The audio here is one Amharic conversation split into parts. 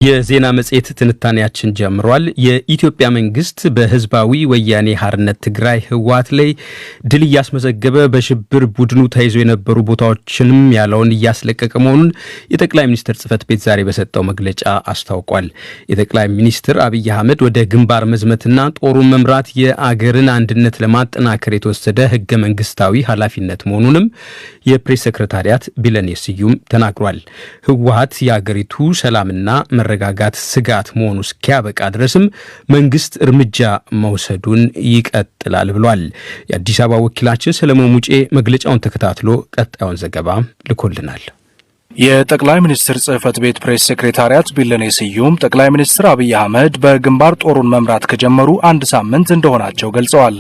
የዜና መጽሔት ትንታኔያችን ጀምሯል። የኢትዮጵያ መንግስት በህዝባዊ ወያኔ ሐርነት ትግራይ ህወሓት ላይ ድል ያስመዘገበ በሽብር ቡድኑ ተይዞ የነበሩ ቦታዎችንም ያለውን ያስለቀቀ መሆኑን የጠቅላይ ሚኒስትር ጽፈት ቤት ዛሬ በሰጠው መግለጫ አስታውቋል። የጠቅላይ ሚኒስትር አብይ አህመድ ወደ ግንባር መዝመትና ጦሩን መምራት የአገርን አንድነት ለማጠናከር የተወሰደ ህገ መንግስታዊ ኃላፊነት መሆኑንም የፕሬስ ሴክሬታሪያት ቢለኔ ስዩም ተናግሯል። ህወሓት የአገሪቱ ሰላምና መረጋጋት ስጋት መሆኑ እስኪያበቃ ድረስም መንግስት እርምጃ መውሰዱን ይቀጥላል ብሏል። የአዲስ አበባ ወኪላችን ሰለሞን ሙጬ መግለጫውን ተከታትሎ ቀጣዩን ዘገባ ልኮልናል። የጠቅላይ ሚኒስትር ጽህፈት ቤት ፕሬስ ሴክሬታሪያት ቢለኔ ስዩም ጠቅላይ ሚኒስትር አብይ አህመድ በግንባር ጦሩን መምራት ከጀመሩ አንድ ሳምንት እንደሆናቸው ገልጸዋል።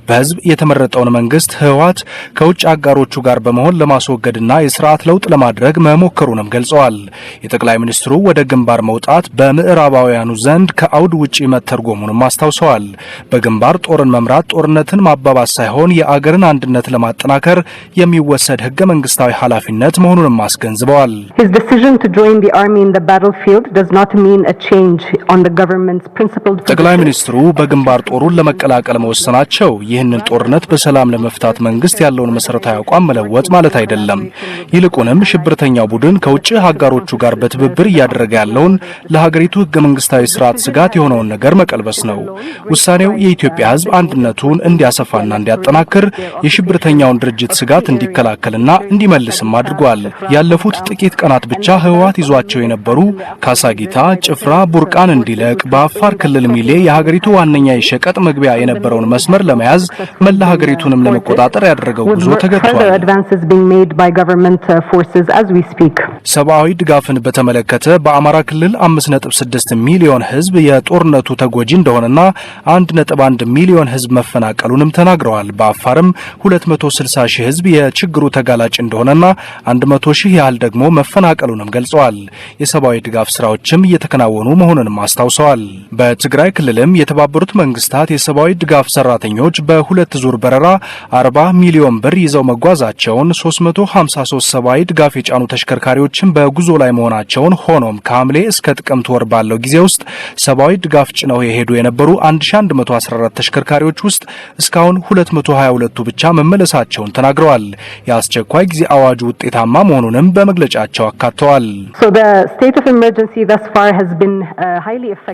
በህዝብ የተመረጠውን መንግስት ህወሓት ከውጭ አጋሮቹ ጋር በመሆን ለማስወገድና የስርዓት ለውጥ ለማድረግ መሞከሩንም ገልጸዋል። የጠቅላይ ሚኒስትሩ ወደ ግንባር መውጣት በምዕራባውያኑ ዘንድ ከአውድ ውጪ መተርጎሙንም አስታውሰዋል። በግንባር ጦርን መምራት ጦርነትን ማባባስ ሳይሆን የአገርን አንድነት ለማጠናከር የሚወሰድ ህገ መንግስታዊ ኃላፊነት መሆኑንም አስገንዝበዋል። His decision to join the army in the battlefield does not mean a change on the government's principled position. ጠቅላይ ሚኒስትሩ በግንባር ጦሩን ለመቀላቀል መወሰናቸው ይህንን ጦርነት በሰላም ለመፍታት መንግስት ያለውን መሰረታዊ አቋም መለወጥ ማለት አይደለም። ይልቁንም ሽብርተኛው ቡድን ከውጭ አጋሮቹ ጋር በትብብር እያደረገ ያለውን ለሀገሪቱ ህገ መንግስታዊ ስርዓት ስጋት የሆነውን ነገር መቀልበስ ነው። ውሳኔው የኢትዮጵያ ህዝብ አንድነቱን እንዲያሰፋና እንዲያጠናክር የሽብርተኛውን ድርጅት ስጋት እንዲከላከልና እንዲመልስም አድርጓል። ያለፉት ጥቂት ቀናት ብቻ ህወሓት ይዟቸው የነበሩ ካሳጊታ፣ ጭፍራ፣ ቡርቃን እንዲለቅ በአፋር ክልል ሚሌ የሀገሪቱ ዋነኛ የሸቀጥ መግቢያ የነበረውን መስመር ለመያዝ መላ ሀገሪቱንም ለመቆጣጠር ያደረገው ጉዞ ተገድቷል። ሰብአዊ ድጋፍን በተመለከተ በአማራ ክልል 5.6 ሚሊዮን ህዝብ የጦርነቱ ተጎጂ እንደሆነና 1.1 ሚሊዮን ህዝብ መፈናቀሉንም ተናግረዋል። በአፋርም 260 ሺህ ህዝብ የችግሩ ተጋላጭ እንደሆነና 100 ሺህ ያህል ደግሞ መፈናቀሉንም ገልጸዋል። የሰብአዊ ድጋፍ ስራዎችም እየተከናወኑ መሆኑንም አስታውሰዋል። በትግራይ ክልልም የተባበሩት መንግስታት የሰብአዊ ድጋፍ ሰራተኞች በሁለት ዙር በረራ 40 ሚሊዮን ብር ይዘው መጓዛቸውን 353 ሰብአዊ ድጋፍ የጫኑ ተሽከርካሪዎችን በጉዞ ላይ መሆናቸውን፣ ሆኖም ከሐምሌ እስከ ጥቅምት ወር ባለው ጊዜ ውስጥ ሰብአዊ ድጋፍ ጭነው የሄዱ የነበሩ 1114 ተሽከርካሪዎች ውስጥ እስካሁን 222ቱ ብቻ መመለሳቸውን ተናግረዋል። የአስቸኳይ ጊዜ አዋጁ ውጤታማ መሆኑንም በመግለጫቸው አካተዋል።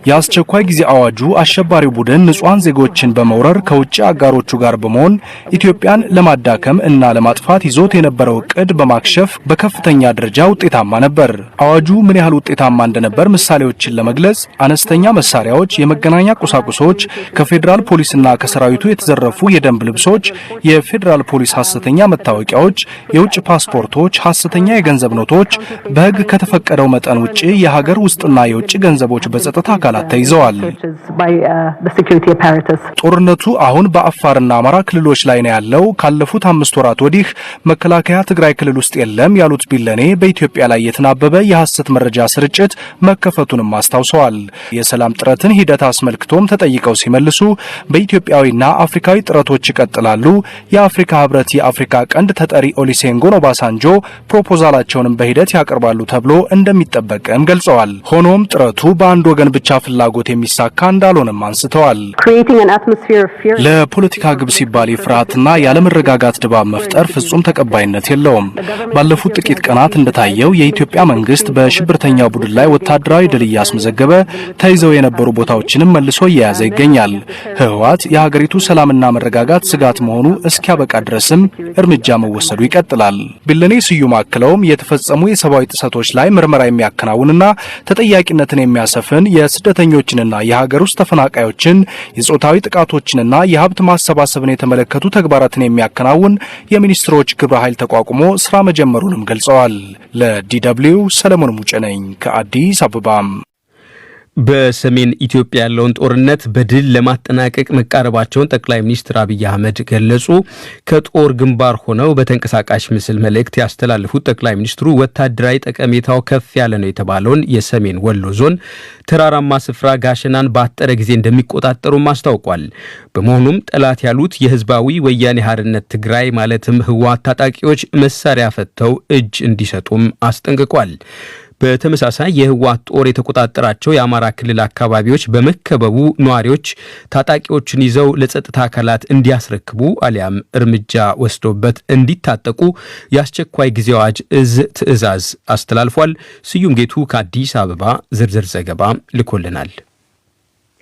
የአስቸኳይ ጊዜ አዋጁ አሸባሪው ቡድን ንጹሃን ዜጎችን በመውረር ከውጭ አጋሮቹ ጋር በመሆን ኢትዮጵያን ለማዳከም እና ለማጥፋት ይዞት የነበረው ዕቅድ በማክሸፍ በከፍተኛ ደረጃ ውጤታማ ነበር። አዋጁ ምን ያህል ውጤታማ እንደነበር ምሳሌዎችን ለመግለጽ አነስተኛ መሳሪያዎች፣ የመገናኛ ቁሳቁሶች፣ ከፌዴራል ፖሊስና ከሰራዊቱ የተዘረፉ የደንብ ልብሶች፣ የፌዴራል ፖሊስ ሐሰተኛ መታወቂያዎች፣ የውጭ ፓስፖርቶች፣ ሐሰተኛ የገንዘብ ኖቶች፣ በሕግ ከተፈቀደው መጠን ውጪ የሀገር ውስጥና የውጭ ገንዘቦች በጸጥታ አካላት ተይዘዋል። ጦርነቱ አሁን በአፋርና አማራ ክልሎች ላይ ነው ያለው። ካለፉት 5 ወራት ወዲህ መከላከያ ትግራይ ክልል ውስጥ የለም ያሉት ቢለኔ በኢትዮጵያ ላይ የተናበበ የሐሰት መረጃ ስርጭት መከፈቱንም አስታውሰዋል። የሰላም ጥረትን ሂደት አስመልክቶም ተጠይቀው ሲመልሱ በኢትዮጵያዊና አፍሪካዊ ጥረቶች ይቀጥላሉ። የአፍሪካ ህብረት የአፍሪካ ቀንድ ተጠሪ ኦሉሴጉን ኦባሳንጆ ፕሮፖዛላቸውንም በሂደት ያቀርባሉ ተብሎ እንደሚጠበቅም ገልጸዋል። ሆኖም ጥረቱ በአንድ ወገን ብቻ ፍላጎት የሚሳካ እንዳልሆነም አንስተዋል። ለፖለቲካ ግብ ሲባል የፍርሃትና ያለመረጋጋት ድባብ መፍጠር ፍጹም ተቀባይነት የለውም። ባለፉት ጥቂት ቀናት እንደታየው የኢትዮጵያ መንግስት በሽብርተኛው ቡድን ላይ ወታደራዊ ድል እያስመዘገበ ተይዘው የነበሩ ቦታዎችንም መልሶ እየያዘ ይገኛል። ህወሓት የሀገሪቱ ሰላምና መረጋጋት ስጋት መሆኑ እስኪያበቃ ድረስም እርምጃ መወሰዱ ይቀጥላል። ቢለኔ ስዩም አክለውም የተፈጸሙ የሰብአዊ ጥሰቶች ላይ ምርመራ የሚያከናውንና ተጠያቂነትን የሚያሰፍን የስደተኞችንና የሀገር ውስጥ ተፈናቃዮችን የጾታዊ ጥቃቶችንና የሀብት ማሰባሰብን የተመለከቱ ተግባራትን የሚያከናውን የሚኒስትሮች ግብረ ኃይል ተቋቁሞ ስራ መጀመሩንም ገልጸዋል። ለዲደብሊው ሰለሞን ሙጬ ነኝ ከአዲስ አበባ። በሰሜን ኢትዮጵያ ያለውን ጦርነት በድል ለማጠናቀቅ መቃረባቸውን ጠቅላይ ሚኒስትር አብይ አህመድ ገለጹ። ከጦር ግንባር ሆነው በተንቀሳቃሽ ምስል መልእክት ያስተላልፉት ጠቅላይ ሚኒስትሩ ወታደራዊ ጠቀሜታው ከፍ ያለ ነው የተባለውን የሰሜን ወሎ ዞን ተራራማ ስፍራ ጋሸናን ባጠረ ጊዜ እንደሚቆጣጠሩም አስታውቋል። በመሆኑም ጠላት ያሉት የህዝባዊ ወያኔ ሐርነት ትግራይ ማለትም ህወሓት ታጣቂዎች መሳሪያ ፈተው እጅ እንዲሰጡም አስጠንቅቋል። በተመሳሳይ የህወሓት ጦር የተቆጣጠራቸው የአማራ ክልል አካባቢዎች በመከበቡ ነዋሪዎች ታጣቂዎችን ይዘው ለጸጥታ አካላት እንዲያስረክቡ አሊያም እርምጃ ወስዶበት እንዲታጠቁ የአስቸኳይ ጊዜ አዋጅ ትዕዛዝ አስተላልፏል። ስዩም ጌቱ ከአዲስ አበባ ዝርዝር ዘገባ ልኮልናል።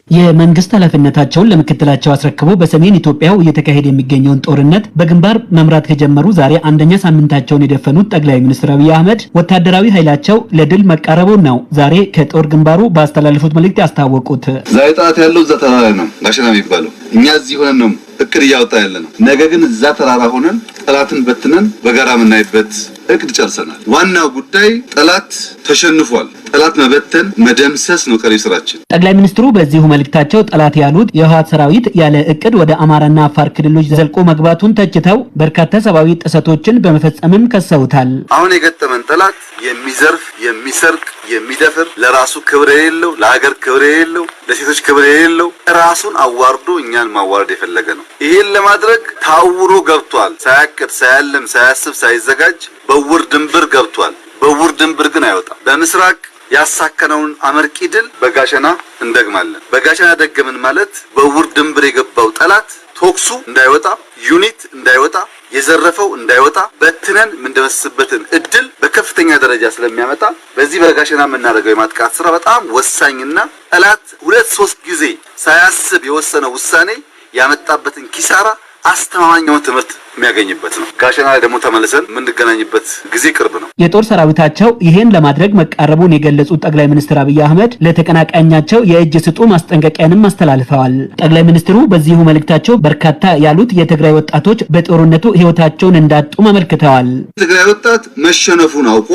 የመንግስት ኃላፊነታቸውን ለምክትላቸው አስረክበው በሰሜን ኢትዮጵያው እየተካሄደ የሚገኘውን ጦርነት በግንባር መምራት ከጀመሩ ዛሬ አንደኛ ሳምንታቸውን የደፈኑት ጠቅላይ ሚኒስትር አብይ አህመድ ወታደራዊ ኃይላቸው ለድል መቃረቡን ነው ዛሬ ከጦር ግንባሩ ባስተላለፉት መልእክት ያስታወቁት። ዛሬ ጣት ያለው ዘተራራ ነው ጋሸና የሚባለው እኛ እዚህ ሆነን ነው እቅድ ያወጣ ያለነው። ነገ ግን እዛ ተራራ ሆነን ጠላትን በትነን በጋራ ምናይበት እቅድ ጨርሰናል። ዋናው ጉዳይ ጠላት ተሸንፏል። ጠላት መበተን መደምሰስ ነው ቀሪ ስራችን። ጠቅላይ ሚኒስትሩ በዚሁ መልእክታቸው ጠላት ያሉት የህወሓት ሰራዊት ያለ እቅድ ወደ አማራና አፋር ክልሎች ዘልቆ መግባቱን ተችተው በርካታ ሰብአዊ ጥሰቶችን በመፈጸምም ከሰውታል። አሁን የገጠመን ጠላት የሚዘርፍ የሚሰርቅ የሚደፍር ለራሱ ክብር የሌለው ለሀገር ክብር የሌለው ለሴቶች ክብር የሌለው ራሱን አዋርዶ እኛን ማዋረድ የፈለገ ነው። ይሄን ለማድረግ ታውሮ ገብቷል። ሳያቅድ ሳያለም ሳያስብ ሳይዘጋጅ በውር ድንብር ገብቷል። በውር ድንብር ግን አይወጣም። በምስራቅ ያሳከነውን አመርቂ ድል በጋሸና እንደግማለን። በጋሸና ደገምን ማለት በውር ድንብር የገባው ጠላት ቶክሱ እንዳይወጣ ዩኒት እንዳይወጣ የዘረፈው እንዳይወጣ በትነን ምንደመስበትን እድል በከፍተኛ ደረጃ ስለሚያመጣ በዚህ በጋሸና የምናደርገው የማጥቃት ስራ በጣም ወሳኝና ጠላት 2-3 ጊዜ ሳያስብ የወሰነው ውሳኔ ያመጣበትን ኪሳራ አስተማማኛው ትምህርት የሚያገኝበት ነው። ጋሸና ላይ ደግሞ ተመልሰን የምንገናኝበት ጊዜ ቅርብ ነው። የጦር ሰራዊታቸው ይሄን ለማድረግ መቃረቡን የገለጹት ጠቅላይ ሚኒስትር አብይ አህመድ ለተቀናቃኛቸው የእጅ ስጡ ማስጠንቀቂያንም አስተላልፈዋል። ጠቅላይ ሚኒስትሩ በዚሁ መልእክታቸው በርካታ ያሉት የትግራይ ወጣቶች በጦርነቱ ህይወታቸውን እንዳጡ አመልክተዋል። ትግራይ ወጣት መሸነፉን አውቆ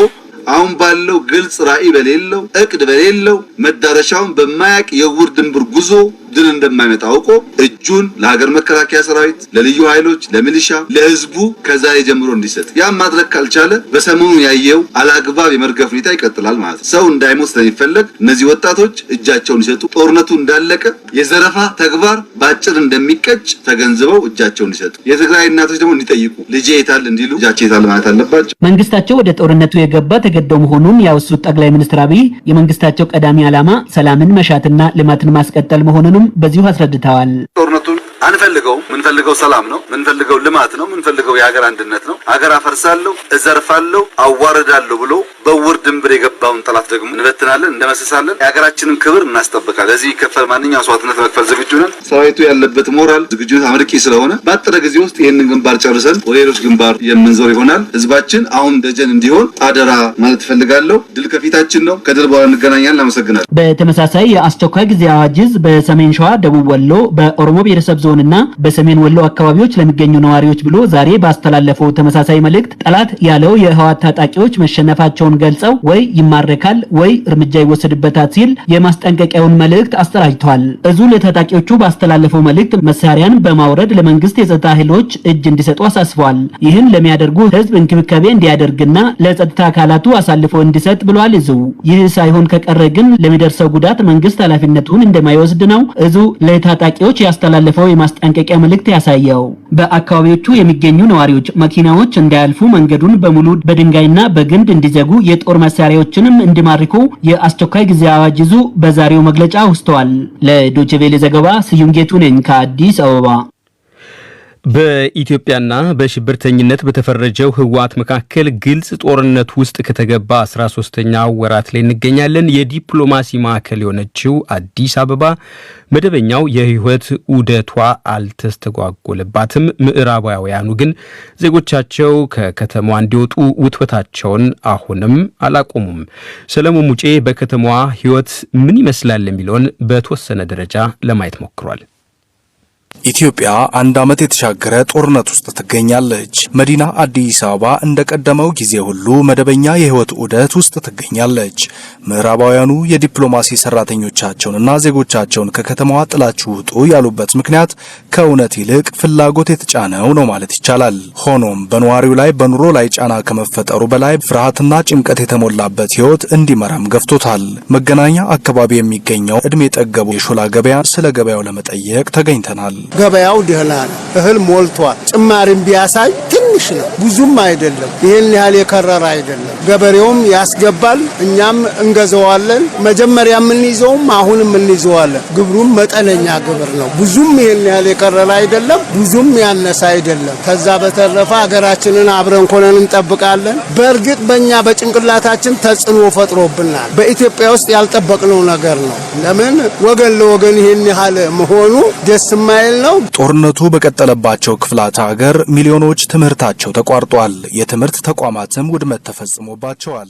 አሁን ባለው ግልጽ ራዕይ በሌለው እቅድ በሌለው መዳረሻውን በማያቅ የውር ድንብር ጉዞ ድል እንደማይመጣ አውቆ እጁን ለሀገር መከላከያ ሰራዊት፣ ለልዩ ኃይሎች፣ ለሚሊሻ፣ ለህዝቡ ከዛሬ ጀምሮ እንዲሰጥ ያ ማድረግ ካልቻለ በሰሞኑ ያየው አላግባብ የመርገፍ ሁኔታ ይቀጥላል ማለት ነው። ሰው እንዳይሞት ስለሚፈለግ እነዚህ ወጣቶች እጃቸውን ይሰጡ። ጦርነቱ እንዳለቀ የዘረፋ ተግባር ባጭር እንደሚቀጭ ተገንዝበው እጃቸውን ይሰጡ። የትግራይ እናቶች ደግሞ እንዲጠይቁ ልጄ የታል እንዲሉ እጃቸው የታል ማለት አለባቸው። መንግስታቸው ወደ ጦርነቱ የገባ ተገደው መሆኑን ያወሱት ጠቅላይ ሚኒስትር አብይ የመንግስታቸው ቀዳሚ ዓላማ ሰላምን መሻትና ልማትን ማስቀጠል መሆኑን በዚሁ አስረድተዋል። ጦርነቱን አንፈልገው፣ ምንፈልገው ሰላም ነው፣ ምንፈልገው ልማት ነው፣ ምንፈልገው የሀገር አንድነት ነው። ሀገር አፈርሳለሁ፣ እዘርፋለሁ፣ አዋርዳለሁ ብሎ በውር ድንብር የገባውን ጠላት ደግሞ እንበትናለን፣ እንደመስሳለን፣ የሀገራችንን ክብር እናስጠብቃለን። ለዚህ ይከፈል ማንኛውም መስዋዕትነት መክፈል ዝግጁ ነን። ሰራዊቱ ያለበት ሞራል ዝግጁነት አመርቂ ስለሆነ ባጠረ ጊዜ ውስጥ ይህንን ግንባር ጨርሰን ወደ ሌሎች ግንባር የምንዞር ይሆናል። ህዝባችን አሁን ደጀን እንዲሆን አደራ ማለት ፈልጋለሁ። ድል ከፊታችን ነው። ከድል በኋላ እንገናኛለን። አመሰግናለሁ። በተመሳሳይ የአስቸኳይ ጊዜ አዋጅ በሰሜን ሸዋ፣ ደቡብ ወሎ፣ በኦሮሞ ብሔረሰብ ዞንና በሰሜን ወሎ አካባቢዎች ለሚገኙ ነዋሪዎች ብሎ ዛሬ ባስተላለፈው ተመሳሳይ መልእክት ጠላት ያለው የህወሓት ታጣቂዎች መሸነፋቸውን ገልጸው ወይ ይማረካል ወይ እርምጃ ይወሰድበታል ሲል የማስጠንቀቂያውን መልእክት አስተላልፏል። እዙ ለታጣቂዎቹ ባስተላለፈው መልእክት መሳሪያን በማውረድ ለመንግስት የጸጥታ ኃይሎች እጅ እንዲሰጡ አሳስቧል። ይህን ለሚያደርጉ ህዝብ እንክብካቤ እንዲያደርግና ለጸጥታ አካላቱ አሳልፎ እንዲሰጥ ብሏል። እዙ ይህ ሳይሆን ከቀረ ግን ለሚደርሰው ጉዳት መንግስት ኃላፊነቱን እንደማይወስድ ነው እዙ ለታጣቂዎች ያስተላለፈው የማስጠንቀቂያ መልእክት ያሳየው። በአካባቢዎቹ የሚገኙ ነዋሪዎች መኪናዎች እንዳያልፉ መንገዱን በሙሉ በድንጋይና በግንድ እንዲዘጉ የጦር መሳሪያዎችንም እንዲማርኩ የአስቸኳይ ጊዜ አዋጅ እዙ በዛሬው መግለጫ ወስቷል። ለዶይቼ ቬለ ዘገባ ስዩም ጌቱ ነኝ ከአዲስ አበባ። በኢትዮጵያና በሽብርተኝነት በተፈረጀው ህወሓት መካከል ግልጽ ጦርነት ውስጥ ከተገባ 13ኛው ወራት ላይ እንገኛለን። የዲፕሎማሲ ማዕከል የሆነችው አዲስ አበባ መደበኛው የህይወት ዑደቷ አልተስተጓጎለባትም። ምዕራባውያኑ ግን ዜጎቻቸው ከከተማዋ እንዲወጡ ውትወታቸውን አሁንም አላቆሙም። ሰለሞን ሙጬ በከተማዋ ህይወት ምን ይመስላል የሚለውን በተወሰነ ደረጃ ለማየት ሞክሯል። ኢትዮጵያ አንድ ዓመት የተሻገረ ጦርነት ውስጥ ትገኛለች። መዲና አዲስ አበባ እንደቀደመው ጊዜ ሁሉ መደበኛ የህይወት ዑደት ውስጥ ትገኛለች። ምዕራባውያኑ የዲፕሎማሲ ሰራተኞቻቸውንና ዜጎቻቸውን ከከተማዋ ጥላችሁ ውጡ ያሉበት ምክንያት ከእውነት ይልቅ ፍላጎት የተጫነው ነው ማለት ይቻላል። ሆኖም በነዋሪው ላይ በኑሮ ላይ ጫና ከመፈጠሩ በላይ ፍርሃትና ጭንቀት የተሞላበት ህይወት እንዲመራም ገፍቶታል። መገናኛ አካባቢ የሚገኘው እድሜ ጠገቡ የሾላ ገበያ ስለ ገበያው ለመጠየቅ ተገኝተናል። ገበያው ደህና ነው። እህል ሞልቷል። ጭማሪም ቢያሳይ ትንሽ ነው ብዙም አይደለም ይሄን ያህል የከረረ አይደለም ገበሬውም ያስገባል እኛም እንገዛዋለን መጀመሪያ ምን ይዘውም አሁንም እንይዘዋለን ግብሩም መጠነኛ ግብር ነው ብዙም ይሄን ያህል የከረረ አይደለም ብዙም ያነሰ አይደለም ከዛ በተረፈ ሀገራችንን አብረን ኮነን እንጠብቃለን በእርግጥ በእኛ በጭንቅላታችን ተጽዕኖ ፈጥሮብናል በኢትዮጵያ ውስጥ ያልጠበቅነው ነገር ነው ለምን ወገን ለወገን ይሄን ያህል መሆኑ ደስ የማይል ነው ጦርነቱ በቀጠለባቸው ክፍላተ ሀገር ሚሊዮኖች ትምህርታቸው ተቋርጧል የትምህርት ተቋማትም ውድመት ተፈጽሞባቸዋል